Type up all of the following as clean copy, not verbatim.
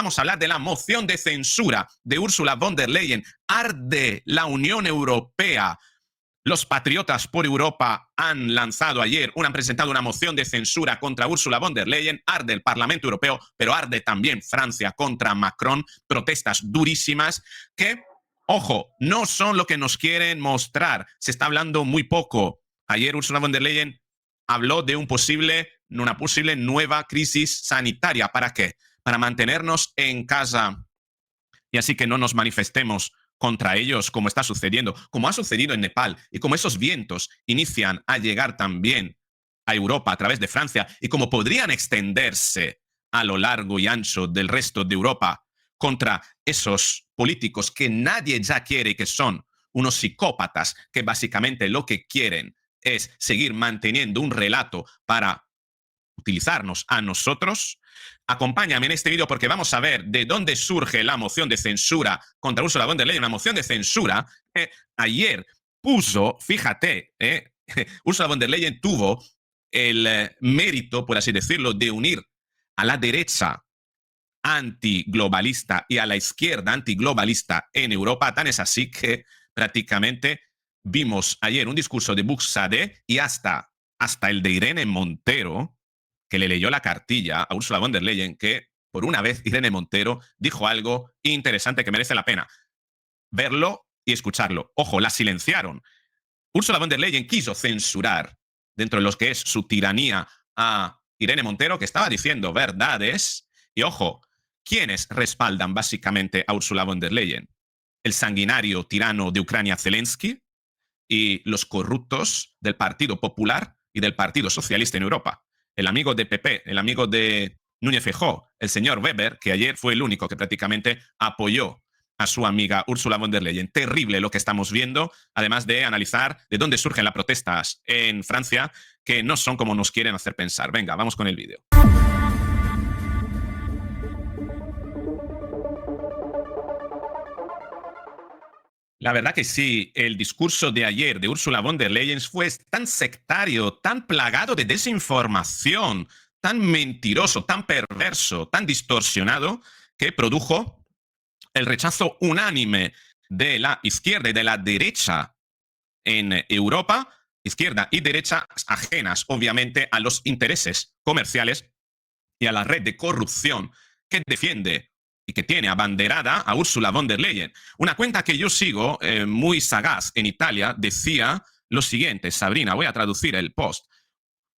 vamos a hablar de la moción de censura de Ursula von der Leyen. Arde la Unión Europea. Los patriotas por Europa han presentado una moción de censura contra Ursula von der Leyen. Arde el Parlamento Europeo, pero arde también Francia contra Macron. Protestas durísimas que, ojo, no son lo que nos quieren mostrar. Se está hablando muy poco. Ayer Ursula von der Leyen habló de una posible nueva crisis sanitaria. ¿Para qué? Para mantenernos en casa y así que no nos manifestemos contra ellos, como está sucediendo, como ha sucedido en Nepal, y como esos vientos inician a llegar también a Europa a través de Francia, y como podrían extenderse a lo largo y ancho del resto de Europa contra esos políticos que nadie ya quiere y que son unos psicópatas que básicamente lo que quieren es seguir manteniendo un relato para utilizarnos a nosotros. Acompáñame en este vídeo porque vamos a ver de dónde surge la moción de censura contra Ursula von der Leyen, una moción de censura que ayer puso, fíjate, Ursula von der Leyen tuvo el mérito, por así decirlo, de unir a la derecha antiglobalista y a la izquierda antiglobalista en Europa. Tan es así que prácticamente vimos ayer un discurso de Buxade y hasta el de Irene Montero, que le leyó la cartilla a Ursula von der Leyen, que por una vez Irene Montero dijo algo interesante que merece la pena verlo y escucharlo. Ojo, la silenciaron. Ursula von der Leyen quiso censurar, dentro de los que es su tiranía, a Irene Montero, que estaba diciendo verdades. Y ojo, ¿quiénes respaldan básicamente a Ursula von der Leyen? El sanguinario tirano de Ucrania, Zelensky, y los corruptos del Partido Popular y del Partido Socialista en Europa. El amigo de PP, el amigo de Núñez Feijóo, el señor Weber, que ayer fue el único que prácticamente apoyó a su amiga Ursula von der Leyen. Terrible lo que estamos viendo, además de analizar de dónde surgen las protestas en Francia, que no son como nos quieren hacer pensar. Venga, vamos con el vídeo. La verdad que sí, el discurso de ayer de Ursula von der Leyen fue tan sectario, tan plagado de desinformación, tan mentiroso, tan perverso, tan distorsionado, que produjo el rechazo unánime de la izquierda y de la derecha en Europa, izquierda y derecha ajenas, obviamente, a los intereses comerciales y a la red de corrupción que defiende y que tiene abanderada a Ursula von der Leyen. Una cuenta que yo sigo, muy sagaz en Italia, decía lo siguiente. Sabrina, voy a traducir el post.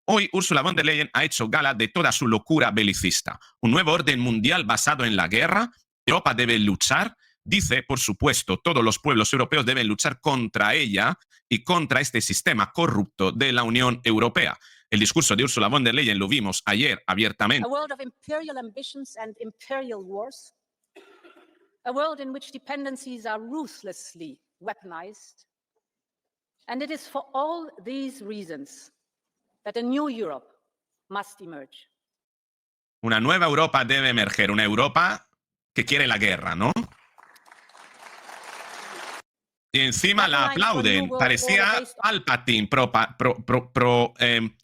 Hoy Ursula von der Leyen ha hecho gala de toda su locura belicista. Un nuevo orden mundial basado en la guerra. Europa debe luchar. Dice, por supuesto, todos los pueblos europeos deben luchar contra ella y contra este sistema corrupto de la Unión Europea. El discurso de Ursula von der Leyen lo vimos ayer abiertamente. A world of imperial ambitions and imperial wars. A world in which dependencies are ruthlessly weaponized. And it is for all these reasons that a new Europe must emerge. Una nueva Europa debe emerger, una Europa que quiere la guerra, ¿no? Y encima la aplauden. Parecía Palpatine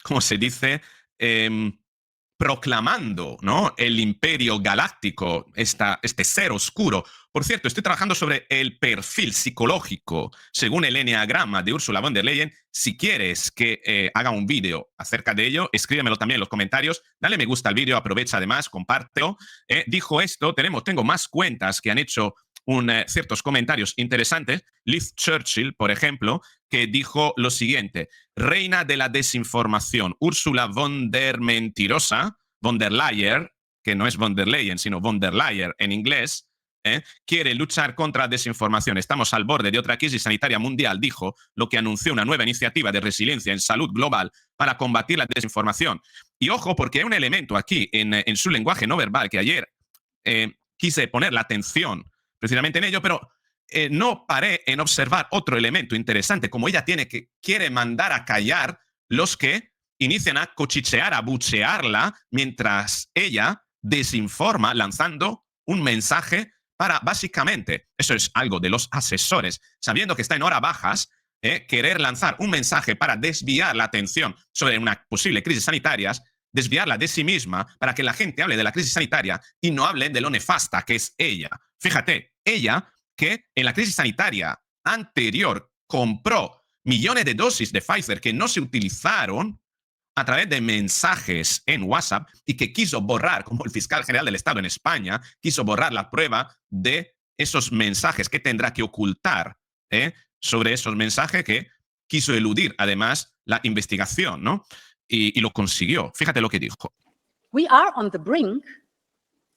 ¿cómo se dice? Proclamando, ¿no?, el imperio galáctico, este ser oscuro. Por cierto, estoy trabajando sobre el perfil psicológico según el eneagrama de Ursula von der Leyen. Si quieres que haga un vídeo acerca de ello, escríbemelo también en los comentarios. Dale me gusta al vídeo, aprovecha además, compártelo. Dijo esto, tengo más cuentas que han hecho ciertos comentarios interesantes. Liz Churchill, por ejemplo, que dijo lo siguiente: reina de la desinformación, Ursula von der Mentirosa, von der Leyen, que no es von der Leyen, sino von der Leyen en inglés, quiere luchar contra la desinformación. Estamos al borde de otra crisis sanitaria mundial, dijo, lo que anunció una nueva iniciativa de resiliencia en salud global para combatir la desinformación. Y ojo, porque hay un elemento aquí en su lenguaje no verbal que ayer quise poner la atención precisamente en ello, pero no paré en observar otro elemento interesante, como ella quiere mandar a callar los que inician a cuchichear, a buchearla, mientras ella desinforma lanzando un mensaje para, básicamente, eso es algo de los asesores, sabiendo que está en horas bajas, querer lanzar un mensaje para desviar la atención sobre una posible crisis sanitaria desviarla de sí misma para que la gente hable de la crisis sanitaria y no hable de lo nefasta que es ella. Fíjate, ella que en la crisis sanitaria anterior compró millones de dosis de Pfizer que no se utilizaron a través de mensajes en WhatsApp y que quiso borrar, como el fiscal general del Estado en España, quiso borrar la prueba de esos mensajes que tendrá que ocultar sobre esos mensajes que quiso eludir además la investigación, ¿no? Y lo consiguió. Fíjate lo que dijo. We are on the brink,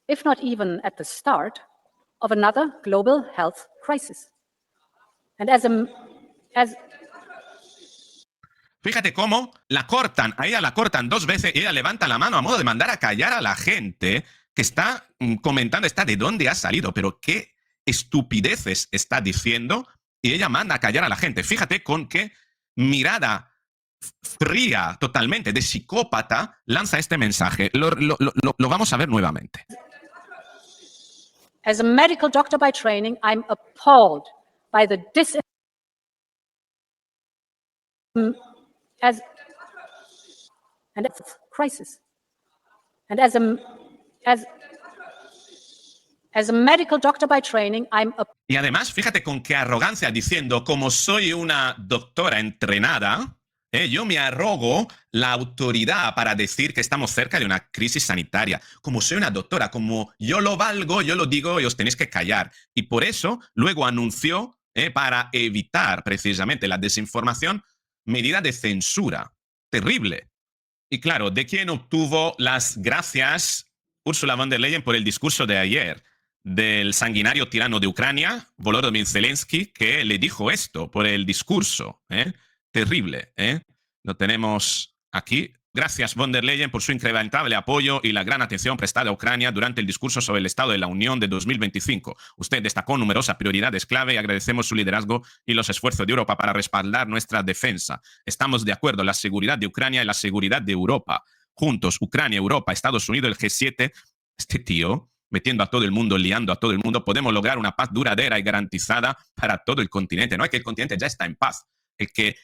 if not even at the start, of another global health crisis. And Fíjate cómo la cortan, a ella la cortan 2 veces y ella levanta la mano a modo de mandar a callar a la gente que está comentando, está de dónde ha salido, pero qué estupideces está diciendo y ella manda a callar a la gente. Fíjate con qué mirada fría totalmente de psicópata lanza este mensaje. Lo vamos a ver nuevamente. As a medical doctor by training, I'm appalled by the crisis. And as a medical doctor by training, Y además, fíjate con qué arrogancia diciendo, como soy una doctora entrenada, yo me arrogo la autoridad para decir que estamos cerca de una crisis sanitaria. Como soy una doctora, como yo lo valgo, yo lo digo y os tenéis que callar. Y por eso luego anunció, para evitar precisamente la desinformación, medida de censura. Terrible. Y claro, ¿de quién obtuvo las gracias Ursula von der Leyen por el discurso de ayer? Del sanguinario tirano de Ucrania, Volodymyr Zelensky, que le dijo esto por el discurso. Terrible. Lo tenemos aquí. Gracias, von der Leyen, por su incrementable apoyo y la gran atención prestada a Ucrania durante el discurso sobre el Estado de la Unión de 2025. Usted destacó numerosas prioridades clave y agradecemos su liderazgo y los esfuerzos de Europa para respaldar nuestra defensa. Estamos de acuerdo en la seguridad de Ucrania y la seguridad de Europa. Juntos, Ucrania, Europa, Estados Unidos, el G7, este tío, metiendo a todo el mundo, liando a todo el mundo, podemos lograr una paz duradera y garantizada para todo el continente. No es que el continente ya está en paz. El que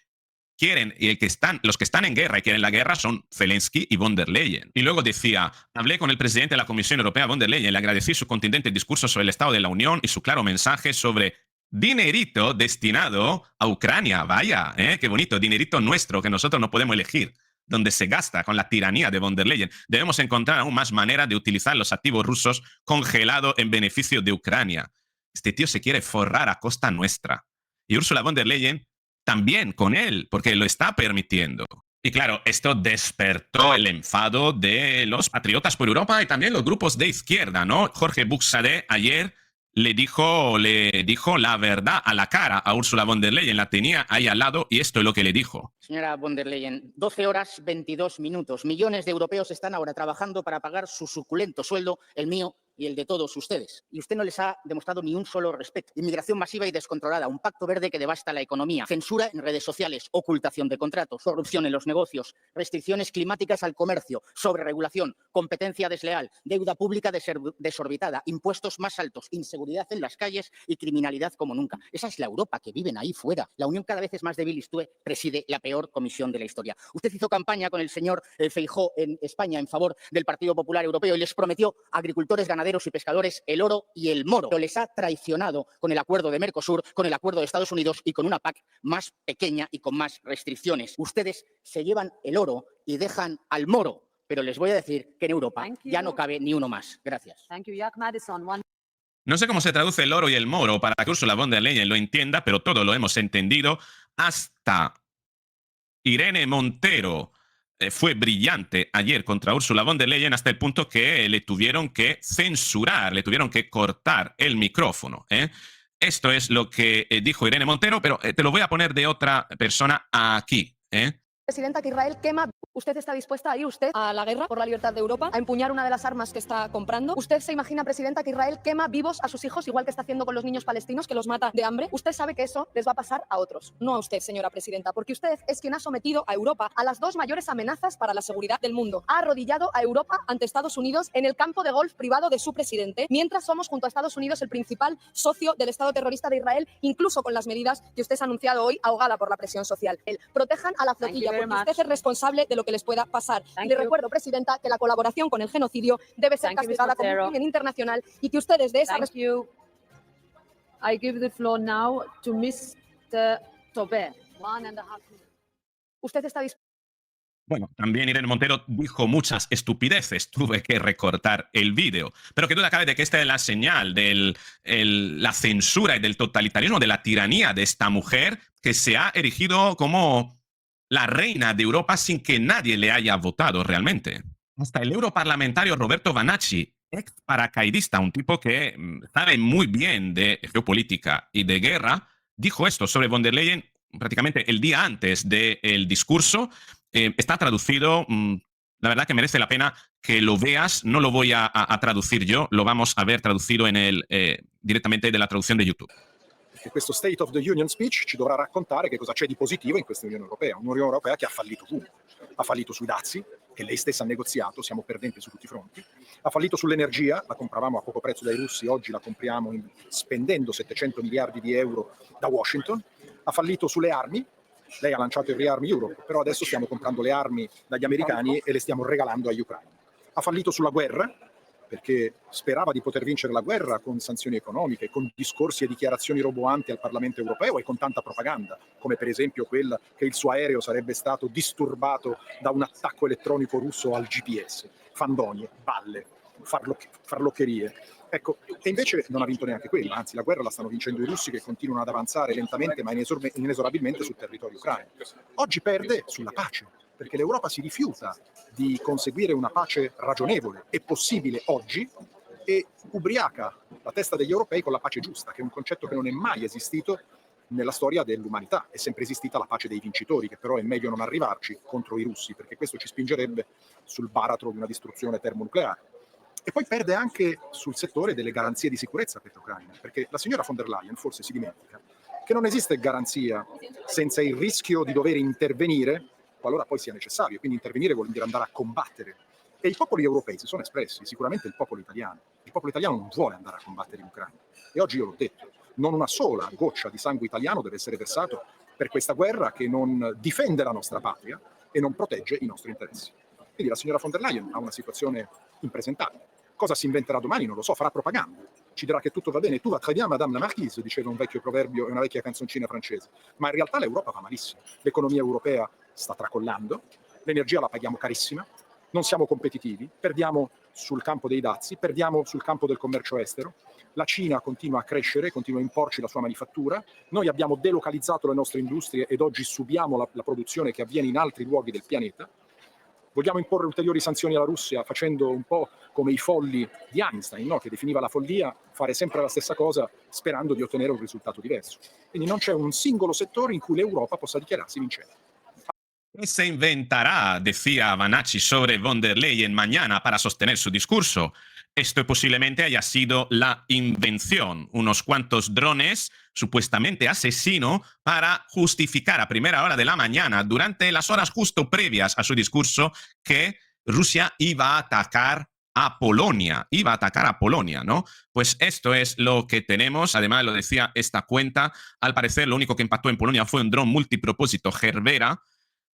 quieren y los que están en guerra y quieren la guerra son Zelensky y von der Leyen. Y luego decía, hablé con el presidente de la Comisión Europea, von der Leyen, le agradecí su contundente discurso sobre el Estado de la Unión y su claro mensaje sobre dinerito destinado a Ucrania. Vaya, qué bonito, dinerito nuestro que nosotros no podemos elegir, donde se gasta con la tiranía de von der Leyen. Debemos encontrar aún más maneras de utilizar los activos rusos congelados en beneficio de Ucrania. Este tío se quiere forrar a costa nuestra. Y Ursula von der Leyen también con él, porque lo está permitiendo. Y claro, esto despertó el enfado de los patriotas por Europa y también los grupos de izquierda, ¿no? Jorge Buxadé ayer le dijo la verdad a la cara a Ursula von der Leyen, la tenía ahí al lado y esto es lo que le dijo. Señora von der Leyen, 12 horas 22 minutos. Millones de europeos están ahora trabajando para pagar su suculento sueldo, el mío y el de todos ustedes. Y usted no les ha demostrado ni un solo respeto. Inmigración masiva y descontrolada, un pacto verde que devasta la economía, censura en redes sociales, ocultación de contratos, corrupción en los negocios, restricciones climáticas al comercio, sobreregulación, competencia desleal, deuda pública desorbitada, impuestos más altos, inseguridad en las calles y criminalidad como nunca. Esa es la Europa que viven ahí fuera. La Unión cada vez es más débil y usted preside la peor comisión de la historia. Usted hizo campaña con el señor Feijóo en España en favor del Partido Popular Europeo y les prometió a agricultores, ganaderos y pescadores el oro y el moro. Pero les ha traicionado con el acuerdo de Mercosur, con el acuerdo de Estados Unidos y con una PAC más pequeña y con más restricciones. Ustedes se llevan el oro y dejan al moro. Pero les voy a decir que en Europa ya no cabe ni uno más. Gracias. No sé cómo se traduce el oro y el moro para que Ursula von der Leyen lo entienda, pero todo lo hemos entendido. Hasta Irene Montero fue brillante ayer contra Ursula von der Leyen hasta el punto que le tuvieron que censurar, le tuvieron que cortar el micrófono. Esto es lo que dijo Irene Montero, pero te lo voy a poner de otra persona aquí. Presidenta, que Israel quema. ¿Usted está dispuesta a ir usted a la guerra por la libertad de Europa, a empuñar una de las armas que está comprando? ¿Usted se imagina, Presidenta, que Israel quema vivos a sus hijos, igual que está haciendo con los niños palestinos, que los mata de hambre? Usted sabe que eso les va a pasar a otros, no a usted, señora Presidenta, porque usted es quien ha sometido a Europa a las dos mayores amenazas para la seguridad del mundo. Ha arrodillado a Europa ante Estados Unidos en el campo de golf privado de su presidente, mientras somos junto a Estados Unidos el principal socio del Estado terrorista de Israel, incluso con las medidas que usted ha anunciado hoy, ahogada por la presión social. Protejan a la flotilla, porque usted es responsable de lo lo que les pueda pasar. Thank Le you. recuerdo, Presidenta, que la colaboración con el genocidio debe ser Thank you, castigada Mr. como un Otero. crimen internacional y que ustedes de esa Thank you. I give the floor now to Mr. Tobé. 1.5 minutes. usted está dispuesta Bueno, también Irene Montero dijo muchas estupideces, tuve que recortar el vídeo, pero que duda cabe de que esta es la señal de la censura y del totalitarismo, de la tiranía de esta mujer que se ha erigido como la reina de Europa sin que nadie le haya votado realmente. Hasta el europarlamentario Roberto Vanacci, ex paracaidista, un tipo que sabe muy bien de geopolítica y de guerra, dijo esto sobre von der Leyen prácticamente el día antes del discurso. Está traducido, la verdad que merece la pena que lo veas, no lo voy a traducir yo, lo vamos a ver traducido direttamente della traduzione di YouTube. E questo State of the Union speech ci dovrà raccontare che cosa c'è di positivo in questa Unione Europea che ha fallito ovunque. Ha fallito sui dazi, che lei stessa ha negoziato, siamo perdenti su tutti i fronti. Ha fallito sull'energia, la compravamo a poco prezzo dai russi, oggi la compriamo spendendo 700 miliardi di euro da Washington. Ha fallito sulle armi, lei ha lanciato il Rearm Europe, però adesso stiamo comprando le armi dagli americani e le stiamo regalando agli ucraini. Ha fallito sulla guerra, perché sperava di poter vincere la guerra con sanzioni economiche, con discorsi e dichiarazioni roboanti al Parlamento europeo e con tanta propaganda, come per esempio quella che il suo aereo sarebbe stato disturbato da un attacco elettronico russo al GPS. Fandonie, balle, farloccherie. Ecco, e invece non ha vinto neanche quella, anzi la guerra la stanno vincendo i russi che continuano ad avanzare lentamente ma inesorabilmente sul territorio ucraino. Oggi perde sulla pace, perché l'Europa si rifiuta di conseguire una pace ragionevole e possibile oggi e ubriaca la testa degli europei con la pace giusta, che è un concetto che non è mai esistito nella storia dell'umanità. È sempre esistita la pace dei vincitori, che però è meglio non arrivarci contro i russi, perché questo ci spingerebbe sul baratro di una distruzione termonucleare. E poi perde anche sul settore delle garanzie di sicurezza per l'Ucraina, perché la signora von der Leyen forse si dimentica che non esiste garanzia senza il rischio di dover intervenire qualora poi sia necessario. Quindi intervenire vuol dire andare a combattere. E i popoli europei si sono espressi, sicuramente il popolo italiano. Il popolo italiano non vuole andare a combattere in Ucraina. E oggi io l'ho detto, non una sola goccia di sangue italiano deve essere versato per questa guerra che non difende la nostra patria e non protegge i nostri interessi. Quindi la signora von der Leyen ha una situazione impresentabile. Cosa si inventerà domani? Non lo so, farà propaganda. Ci dirà che tutto va bene. Tu va très bien, Madame la Marquise, diceva un vecchio proverbio e una vecchia canzoncina francese. Ma in realtà l'Europa va malissimo. L'economia europea sta tracollando, l'energia la paghiamo carissima, non siamo competitivi, perdiamo sul campo dei dazi, perdiamo sul campo del commercio estero, la Cina continua a crescere, continua a imporci la sua manifattura, noi abbiamo delocalizzato le nostre industrie ed oggi subiamo la produzione che avviene in altri luoghi del pianeta. Vogliamo imporre ulteriori sanzioni alla Russia facendo un po' come i folli di Einstein, no? Che definiva la follia fare sempre la stessa cosa sperando di ottenere un risultato diverso. Quindi non c'è un singolo settore in cui l'Europa possa dichiararsi vincente. ¿Qué se inventará, decía Vanacci, sobre von der Leyen mañana para sostener su discurso? Esto posiblemente haya sido la invención, unos cuantos drones supuestamente asesinos para justificar a primera hora de la mañana, durante las horas justo previas a su discurso, que Rusia iba a atacar a Polonia, ¿no? Pues esto es lo que tenemos, además lo decía esta cuenta, al parecer lo único que impactó en Polonia fue un dron multipropósito Gerbera.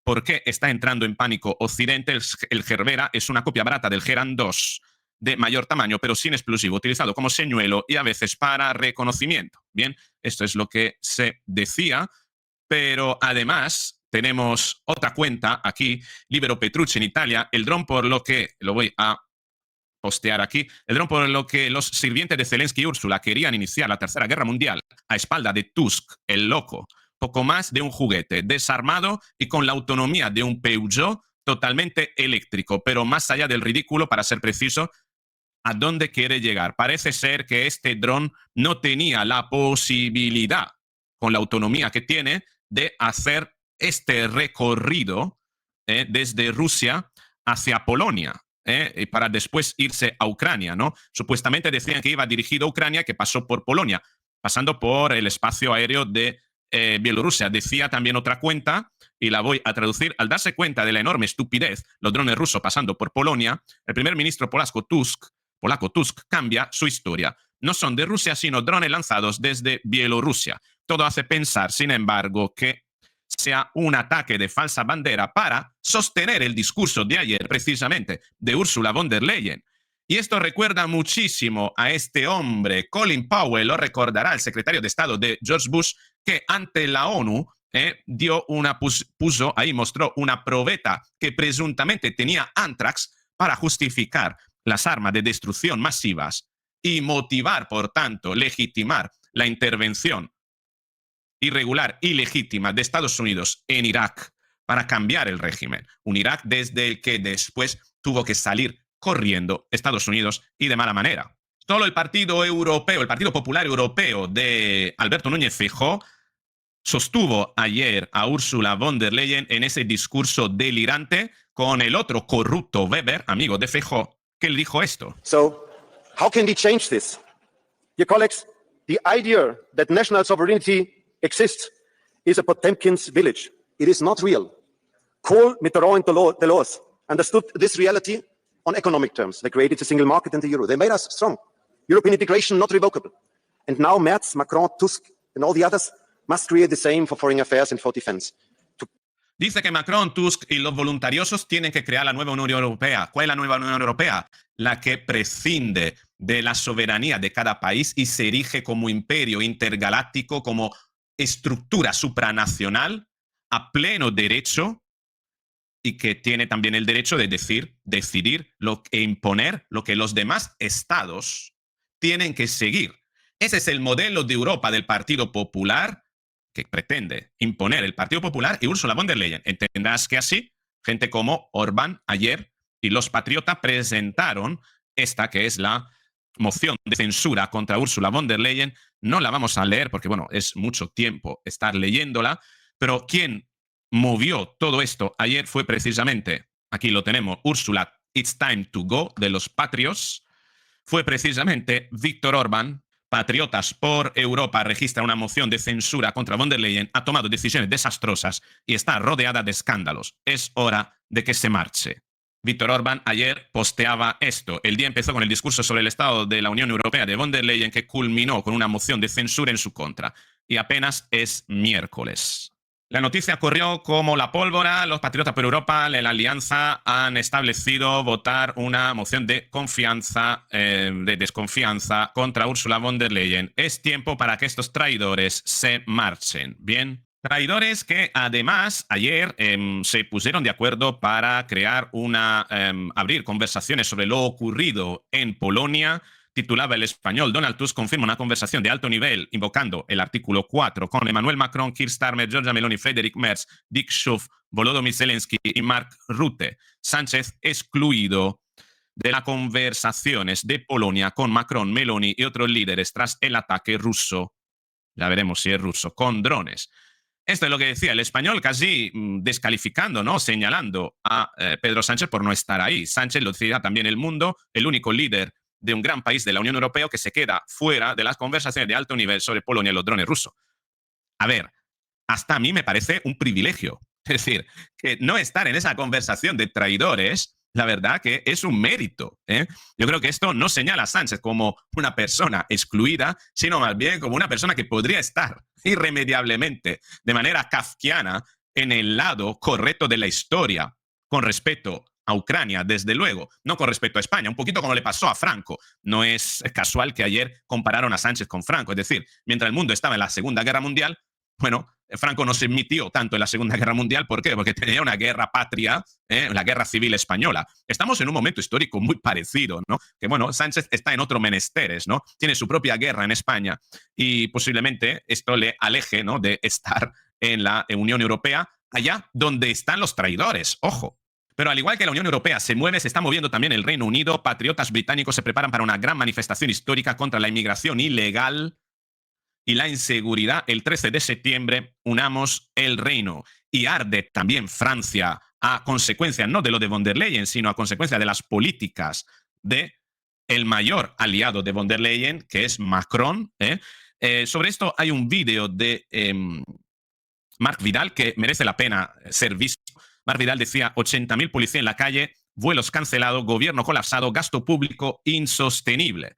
¿Por qué está entrando en pánico Occidente? El Gerbera es una copia barata del Geran 2 de mayor tamaño, pero sin explosivo, utilizado como señuelo y a veces para reconocimiento. Bien, esto es lo que se decía, pero además tenemos otra cuenta aquí, Libero Petrucci en Italia, el dron por lo que, lo voy a postear aquí, el dron por lo que los sirvientes de Zelensky y Úrsula querían iniciar la Tercera Guerra Mundial a espalda de Tusk, el loco. Poco más de un juguete, desarmado y con la autonomía de un Peugeot totalmente eléctrico, pero más allá del ridículo, para ser preciso, ¿a dónde quiere llegar? Parece ser que este dron no tenía la posibilidad, con la autonomía que tiene, de hacer este recorrido desde Rusia hacia Polonia, para después irse a Ucrania, ¿no? Supuestamente decían que iba dirigido a Ucrania, que pasó por Polonia, pasando por el espacio aéreo de Bielorrusia. Decía también otra cuenta, y la voy a traducir: al darse cuenta de la enorme estupidez, los drones rusos pasando por Polonia, el primer ministro polaco Tusk cambia su historia. No son de Rusia, sino drones lanzados desde Bielorrusia. Todo hace pensar, sin embargo, que sea un ataque de falsa bandera para sostener el discurso de ayer, precisamente, de Ursula von der Leyen. Y esto recuerda muchísimo a este hombre, Colin Powell, lo recordará el secretario de Estado de George Bush, que ante la ONU mostró una probeta que presuntamente tenía anthrax para justificar las armas de destrucción masivas y motivar, por tanto, legitimar la intervención irregular, ilegítima de Estados Unidos en Irak para cambiar el régimen. Un Irak desde el que después tuvo que salir corriendo Estados Unidos y de mala manera. Solo el Partido Europeo, el Partido Popular Europeo de Alberto Núñez Feijóo, sostuvo ayer a Ursula von der Leyen en ese discurso delirante con el otro corrupto Weber, amigo de Feijóo, que le dijo esto. So, how can we change this? Dear colleagues, the idea that national sovereignty exists is a Potemkin's village. It is not real. Kohl, Mitterrand, and Delors understood this reality on economic terms. They created a single market and the euro. They made us strong. European integration not revocable. And now Merz, Macron, Tusk, and all the others must create the same for foreign affairs and for defense. Dice que Macron, Tusk y los voluntariosos tienen que crear la nueva Unión Europea. ¿Cuál es la nueva Unión Europea? La que prescinde de la soberanía de cada país y se erige como imperio intergaláctico, como estructura supranacional a pleno derecho y que tiene también el derecho de decidir e imponer lo que los demás estados tienen que seguir. Ese es el modelo de Europa del Partido Popular que pretende imponer el Partido Popular y Ursula von der Leyen. Entenderás que así, gente como Orbán ayer y los patriotas presentaron esta que es la moción de censura contra Ursula von der Leyen. No la vamos a leer porque, bueno, es mucho tiempo estar leyéndola, pero quien movió todo esto ayer fue precisamente, aquí lo tenemos, Ursula It's Time to Go, de los Patriots, fue precisamente Viktor Orbán. Patriotas por Europa registra una moción de censura contra von der Leyen, ha tomado decisiones desastrosas y está rodeada de escándalos. Es hora de que se marche. Viktor Orbán ayer posteaba esto. El día empezó con el discurso sobre el estado de la Unión Europea de von der Leyen, que culminó con una moción de censura en su contra. Y apenas es miércoles. La noticia corrió como la pólvora. Los Patriotas por Europa, en la Alianza, han establecido votar una moción de desconfianza contra Ursula von der Leyen. Es tiempo para que estos traidores se marchen. Bien. Traidores que además ayer se pusieron de acuerdo para crear abrir conversaciones sobre lo ocurrido en Polonia. Titulaba El Español: Donald Tusk confirma una conversación de alto nivel invocando el artículo 4 con Emmanuel Macron, Keir Starmer, Giorgia Meloni, Friedrich Merz, Dick Schoof, Volodymyr Zelensky y Mark Rutte. Sánchez excluido de las conversaciones de Polonia con Macron, Meloni y otros líderes tras el ataque ruso. Ya veremos si es ruso, con drones. Esto es lo que decía El Español, casi descalificando, ¿no? Señalando a Pedro Sánchez por no estar ahí. Sánchez, lo decía también El Mundo, el único líder de un gran país de la Unión Europea que se queda fuera de las conversaciones de alto nivel sobre Polonia y los drones rusos. A ver, hasta a mí me parece un privilegio. Es decir, que no estar en esa conversación de traidores, la verdad que es un mérito, ¿eh? Yo creo que esto no señala a Sánchez como una persona excluida, sino más bien como una persona que podría estar irremediablemente, de manera kafkiana, en el lado correcto de la historia, con respecto a Ucrania, desde luego, no con respecto a España, un poquito como le pasó a Franco. No es casual que ayer compararon a Sánchez con Franco, es decir, mientras el mundo estaba en la Segunda Guerra Mundial, bueno, Franco no se metió tanto en la Segunda Guerra Mundial. ¿Por qué? Porque tenía una guerra patria, la Guerra Civil Española. Estamos en un momento histórico muy parecido, ¿no? Que, bueno, Sánchez está en otro menesteres, ¿no? Tiene su propia guerra en España y posiblemente esto le aleje, ¿no?, de estar en la Unión Europea, allá donde están los traidores, ojo. Pero al igual que la Unión Europea se mueve, se está moviendo también el Reino Unido. Patriotas británicos se preparan para una gran manifestación histórica contra la inmigración ilegal y la inseguridad. El 13 de septiembre, unamos el reino. Y arde también Francia a consecuencia no de lo de von der Leyen, sino a consecuencia de las políticas de el mayor aliado de von der Leyen, que es Macron. Sobre esto hay un vídeo de Marc Vidal que merece la pena ser visto. Marc Vidal decía: 80.000 policías en la calle, vuelos cancelados, gobierno colapsado, gasto público insostenible.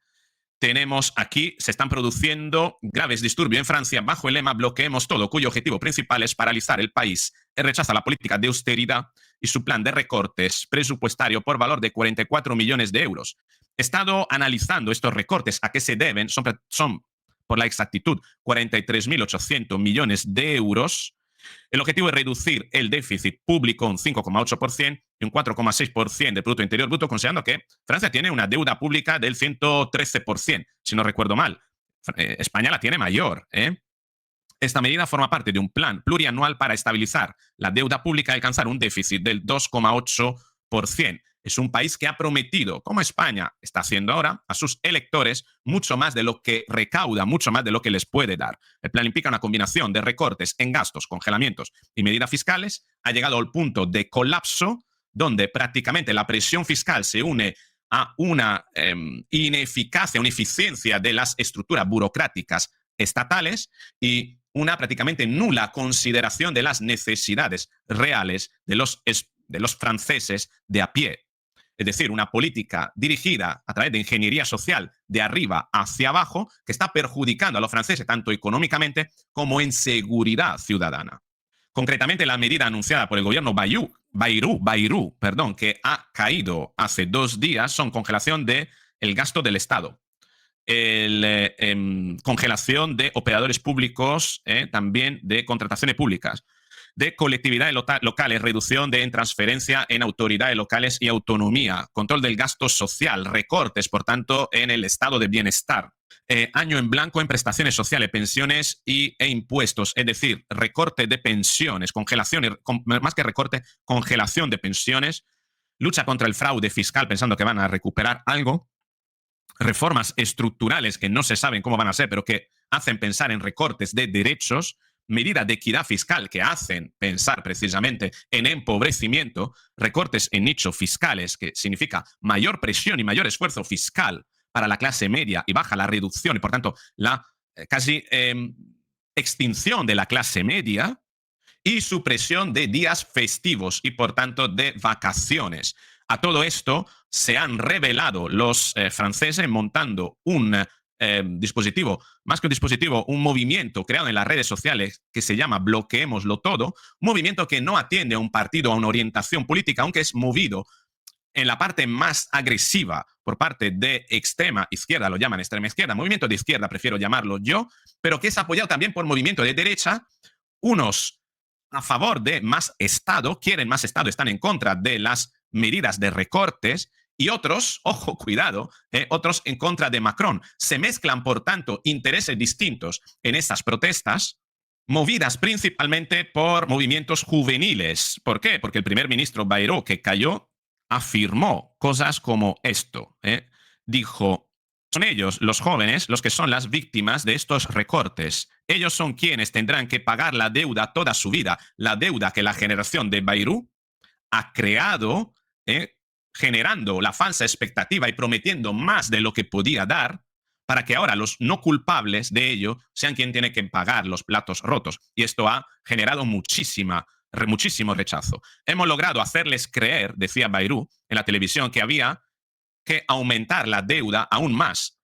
tenemos aquí, se están produciendo graves disturbios en Francia bajo el lema Bloqueemos todo, cuyo objetivo principal es paralizar el país. Él rechaza la política de austeridad y su plan de recortes presupuestario por valor de 44 millones de euros. He estado analizando estos recortes, a qué se deben, son por la exactitud 43.800 millones de euros. El objetivo es reducir el déficit público un 5,8% y un 4,6% del Producto Interior Bruto, considerando que Francia tiene una deuda pública del 113%, si no recuerdo mal. España la tiene mayor. Esta medida forma parte de un plan plurianual para estabilizar la deuda pública y alcanzar un déficit del 2,8%. Es un país que ha prometido, como España está haciendo ahora, a sus electores mucho más de lo que recauda, mucho más de lo que les puede dar. El plan implica una combinación de recortes en gastos, congelamientos y medidas fiscales. Ha llegado al punto de colapso donde prácticamente la presión fiscal se une a una ineficacia, una ineficiencia de las estructuras burocráticas estatales y una prácticamente nula consideración de las necesidades reales de los franceses de a pie. Es decir, una política dirigida a través de ingeniería social de arriba hacia abajo que está perjudicando a los franceses tanto económicamente como en seguridad ciudadana. Concretamente, la medida anunciada por el gobierno Bayrou, que ha caído hace 2 días, son congelación del gasto del Estado, congelación de operadores públicos, también de contrataciones públicas, de colectividades locales, reducción de transferencia en autoridades locales y autonomía, control del gasto social, recortes, por tanto, en el estado de bienestar, año en blanco en prestaciones sociales, pensiones e impuestos, es decir, recorte de pensiones, congelación, más que recorte, congelación de pensiones, lucha contra el fraude fiscal pensando que van a recuperar algo, reformas estructurales que no se saben cómo van a ser, pero que hacen pensar en recortes de derechos, medidas de equidad fiscal que hacen pensar precisamente en empobrecimiento, recortes en nichos fiscales, que significa mayor presión y mayor esfuerzo fiscal para la clase media y baja la reducción y, por tanto, la casi extinción de la clase media y supresión de días festivos y, por tanto, de vacaciones. A todo esto se han revelado los franceses montando un dispositivo, más que un dispositivo, un movimiento creado en las redes sociales que se llama Bloqueémoslo Todo, un movimiento que no atiende a un partido, a una orientación política, aunque es movido en la parte más agresiva por parte de extrema izquierda, lo llaman extrema izquierda, movimiento de izquierda prefiero llamarlo yo, pero que es apoyado también por movimiento de derecha, unos a favor de más Estado, quieren más Estado, están en contra de las medidas de recortes, y otros, ojo, cuidado, otros en contra de Macron. Se mezclan, por tanto, intereses distintos en estas protestas, movidas principalmente por movimientos juveniles. ¿Por qué? Porque el primer ministro Bayrou, que cayó, afirmó cosas como esto. Dijo, son ellos, los jóvenes, los que son las víctimas de estos recortes. Ellos son quienes tendrán que pagar la deuda toda su vida, la deuda que la generación de Bayrou ha creado, generando la falsa expectativa y prometiendo más de lo que podía dar, para que ahora los no culpables de ello sean quien tiene que pagar los platos rotos. Y esto ha generado muchísimo rechazo. Hemos logrado hacerles creer, decía Bayrou en la televisión, que había que aumentar la deuda aún más.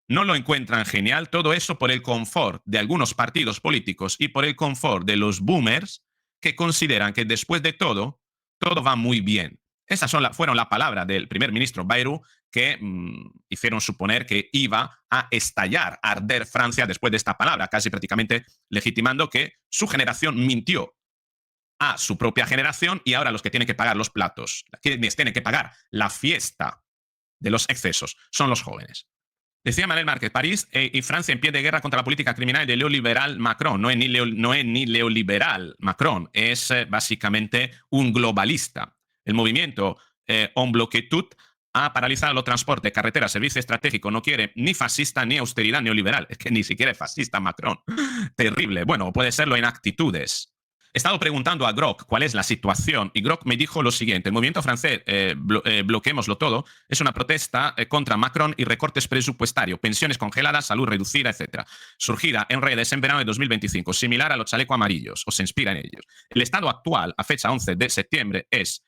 No lo encuentran genial, todo eso por el confort de algunos partidos políticos y por el confort de los boomers que consideran que después de todo va muy bien. Esas fueron las palabras del primer ministro Bayrou que hicieron suponer que iba a estallar, a arder Francia después de esta palabra, casi prácticamente legitimando que su generación mintió a su propia generación y ahora los que tienen que pagar los platos, quienes tienen que pagar la fiesta de los excesos, son los jóvenes. Decía Manuel Márquez, París y Francia en pie de guerra contra la política criminal del neoliberal Macron. No es ni neoliberal Macron, es básicamente un globalista. El movimiento On Bloque Tout ha paralizado los transportes, carreteras, servicio estratégico. No quiere ni fascista ni austeridad neoliberal. Es que ni siquiera es fascista Macron. Terrible. Bueno, puede serlo en actitudes. He estado preguntando a Groc cuál es la situación y Groc me dijo lo siguiente. El movimiento francés Bloquémoslo Todo es una protesta contra Macron y recortes presupuestarios, pensiones congeladas, salud reducida, etc. Surgida en redes en verano de 2025, similar a los chalecos amarillos, o se inspira en ellos. El estado actual, a fecha 11 de septiembre, es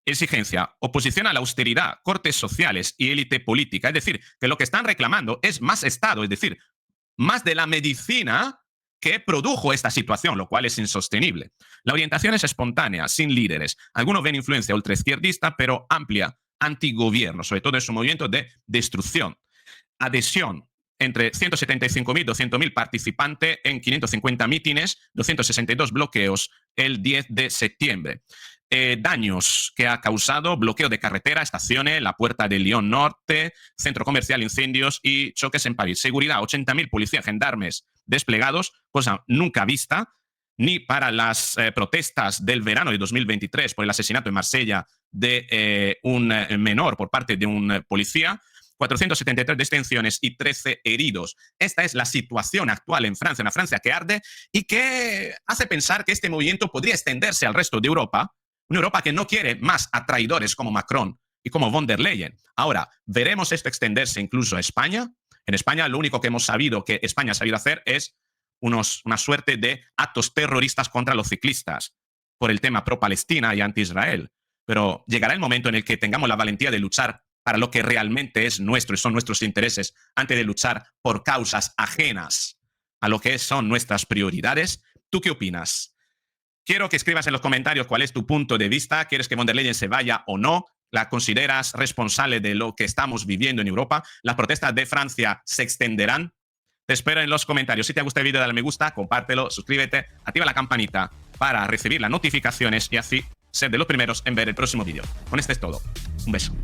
exigencia, oposición a la austeridad, cortes sociales y élite política. Es decir, que lo que están reclamando es más Estado, es decir, más de la medicina que produjo esta situación, lo cual es insostenible. La orientación es espontánea, sin líderes. Algunos ven influencia ultraizquierdista, pero amplia, antigobierno, sobre todo en su movimiento de destrucción. Adhesión entre 175.000 y 200.000 participantes en 550 mítines, 262 bloqueos el 10 de septiembre. Daños que ha causado bloqueo de carretera, estaciones, la puerta de Lyon Norte, centro comercial, incendios y choques en París. Seguridad, 80.000 policías, gendarmes desplegados, cosa nunca vista, ni para las protestas del verano de 2023 por el asesinato en Marsella de un menor por parte de un policía. 473 detenciones y 13 heridos. Esta es la situación actual en Francia, una Francia que arde y que hace pensar que este movimiento podría extenderse al resto de Europa, una Europa que no quiere más a traidores como Macron y como von der Leyen. Ahora, ¿veremos esto extenderse incluso a España? En España lo único que hemos sabido que España ha sabido hacer es una suerte de actos terroristas contra los ciclistas por el tema pro-Palestina y anti-Israel. Pero llegará el momento en el que tengamos la valentía de luchar para lo que realmente es nuestro y son nuestros intereses, antes de luchar por causas ajenas a lo que son nuestras prioridades. ¿Tú qué opinas? Quiero que escribas en los comentarios cuál es tu punto de vista. ¿Quieres que von der Leyen se vaya o no? ¿La consideras responsable de lo que estamos viviendo en Europa? ¿Las protestas de Francia se extenderán? Te espero en los comentarios. Si te gusta el vídeo, dale me gusta, compártelo, suscríbete, activa la campanita para recibir las notificaciones y así ser de los primeros en ver el próximo vídeo. Con esto es todo. Un beso.